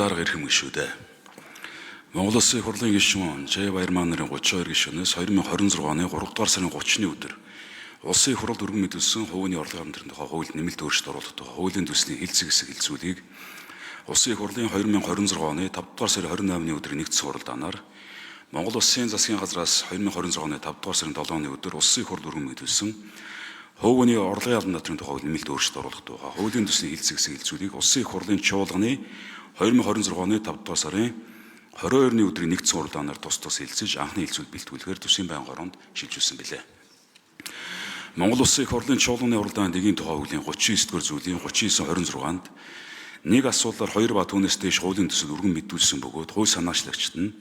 Дарга ирэх юм шүү дээ. Монгол Улсын хурлын гишүүн Ж Баяр маань нарын 32 гишүүнээс 2026 оны 3 дугаар сарын 30-ны өдөр Улсын хурлд өргөн мэдүүлсэн хувийн орлогын хамтран тухай хууль нэмэлт өөрчлөлт оруулах тухай хуулийн төслийн хэлцэг хэсэг хэлцүүлгийг Улсын хурлын 2026 оны 5 дугаар сарын 28-ны өдөр нэгдсэн хуралдаанаар Монгол Улсын засгийн газраас 2026 оны 5 дугаар сарын 7-ны өдөр Улсын хурл өргөн мэдүүлсэн хувийн орлогын албан татрын тухай нэмэлт өөрчлөлт оруулах тухай хуулийн төслийн хэлцэг хэсэг хэлцүүлгийг Улсын хурлын чуулганы 2026 оны 5 дугаар сарын 22-ны өдрийн нэгдсэн хуралдаанаар тус хэлцэж анхны хэлцүүл бэлтгүүлэхээр төсвийн байнгын оронд шилжүүлсэн билээ. Монгол Улсын их хурлын чуулганы хуралдаан дэгийн тухай хуулийн 39-р зүйлийн 39-26-нд нэг асуудлаар 2 ба түүнээс дээш хуулийн төсөл өргөн мэдүүлсэн бөгөөд хууль санаачлагчид нь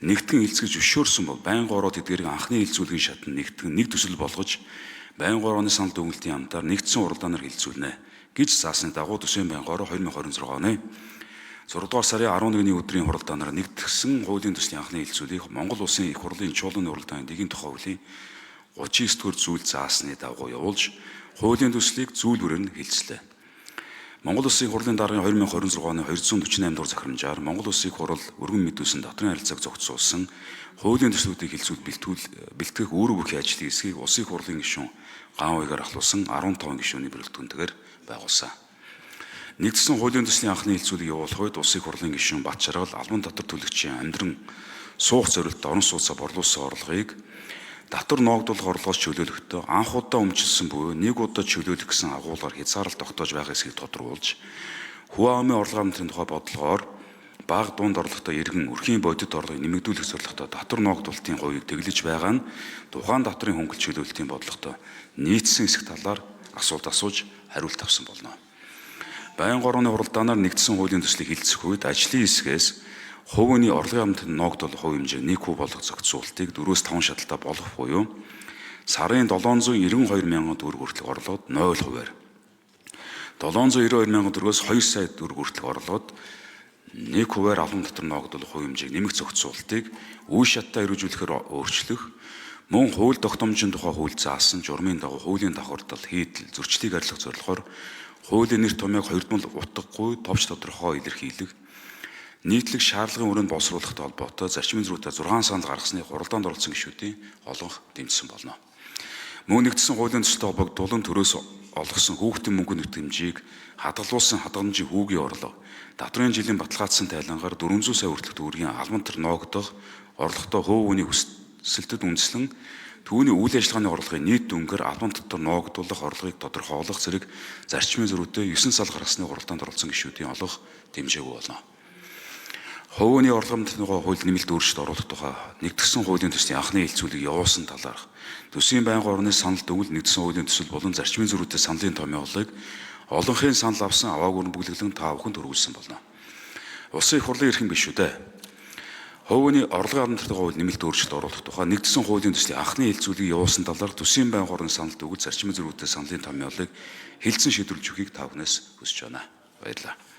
нэгтгэн хэлцгэж зөвшөөрсөн бол байнгын ороо тэдгэрийг анхны хэлцүүлгийн шатнд нэгтгэн нэг төсөл болгож байнгын орооны санал дүгнэлтийн амтаар нэгдсэн хуралдаанаар хэлцүүлнэ гэж заасны дагуу төсвийн байнгын ороо 2026 оны 6 дугаар сарын 11-ний өдрийн хуралдаанаар нэгдсэн хуулийн төслийн анхны хэлцүүлгийг Монгол Улсын их хурлын чуулганы хуралдааны дэгийн тухай хуулийн 39-р зүйл заасны дагуу явуулж хуулийн төслийг зүйл бүрээр хэлцлээ. Монгол Улсын хурлын даргын 2026 оны 248 дугаар захирамжаар Монгол Улсын хурал өргөн мэдүүлсэн дотрын харилцааг зохицуулсан хуулийн төслүүдийг хэлцүүл бэлтгэх үүрэг бүхий ажлын хэсгийг Улсын хурлын гишүүн Ганвайгаар ахлуулсан 15 гишүүний бүрэлдэхүүнтэйгээр байгуулсан. Нэгдсэн хуулийн төслийн анхны хэлцүүлгийг явуулах үед Улсын хурлын гишүүн Бат Жаргал албан татвар төлөгчийн амьдран суух зорилттой орон сууцаа борлуулсан орлогыг татвар ноогдуулах орлогоос чөлөөлөхдөө анх удаа өмчилсөн буюу нэг удаа чөлөөлөх гэсэн агуулгаар хязгаарлалт тогтоож байгаа эсэхийг тодорхойлж Хуамын орлогын хамтран тухай бодлогоор бага дунд орлоготой иргэн өрхийн бодит орлогыг нэмэгдүүлэх зорилготой татвар ноогдуулалтын хувийг тэглэж байгаа нь тухайн татврын хөнгөлт чөлөөлтийн бодлоготой нийцсэн эсэх талаар асуулт асууж хариулт авсан болно. Байнгын орооны хуралдаанаар нэгдсэн хуулийн төслийг хэлцэх үед ажлын хэсгээс хувийн орлогын хамтран ноогдуулах хувь хэмжээ 1 куб болох зохицуултыг 4-5 шаталтаа болгох буюу сарын 792 мянган төгрөг хүртэлх орлогод 0%-аар 792 мянган төгрөгөөс 2 сая төгрөг хүртэлх орлогод 1%-аар албан татвар ноогдуулах хувь хэмжээг нэмэх зохицуултыг үе шаттай хэрэгжүүлэхээр өөрчлөх мөн хууль тогтоомжийн тухай хууль заасан журмын дагуу хуулийн давхардал хийдэл зөрчлийг арилгах зорилгоор хуулийн нэр томьёог хоёрдмол утгагүй товч тодорхой илэрхийлэх нийтлэг шаардлагын өрөөнд боловсруулахтай холбоотой зарчмын зөрүүтэй 6 санал гаргасны хуралдаанд оролцсон гишүүдийн олонх дэмжсэн болно. Мөн нэгдсэн хуулийн төсөлтэй холбогдуулан төрөөс олгосон хүүхдийн мөнгөний хэмжээг хадгалуулсан хадгаламжийн хүүгийн орлого татврын жилийн баталгаажсан тайлангаар 400 сая хүртэлх төгрөгийн албан татвар ноогдох орлоготой хувийн өсөлтөд үндэслэн түүний үйл ажиллагааны орлогын нийт дүнгээр албан татвар ноогдуулах орлогыг тодорхойлох зэрэг зарчмын зөрүүтэй 9 сал гаргасны хуралдаанд оролцсон гишүүдийн олонх дэмжээгүй болно. Хувийн орлогын тухай хууль нэмэлт өөрчлөлт оруулах тухай нэгдсэн хуулийн төслийн анхны хэлцүүлгийг явуулсан талаарх төсвийн байнгын орны санал дүгэл нэгдсэн хуулийн төсөл болон зарчмын зөрүүтэй саналын томьёолыг олонхын санал авсан аваагүй бүглэглэн та бүхэнд хүргүүлсэн болно. Улсын их хурлын эрхэм гишүүдээ хувийн орлогын албан татвар хууль нэмэлт өөрчлөлт оруулах тухай нэгдсэн хуулийн төслийн анхны хэлцүүлгийг явуулсан талаарх төсвийн байнгын орны санал дүгэл зарчмын зөрүүтэй саналын томьёолыг хэлцэн шийдвэрлэж өгөхийг та бүхнээс хүсэж байна. Баярлалаа.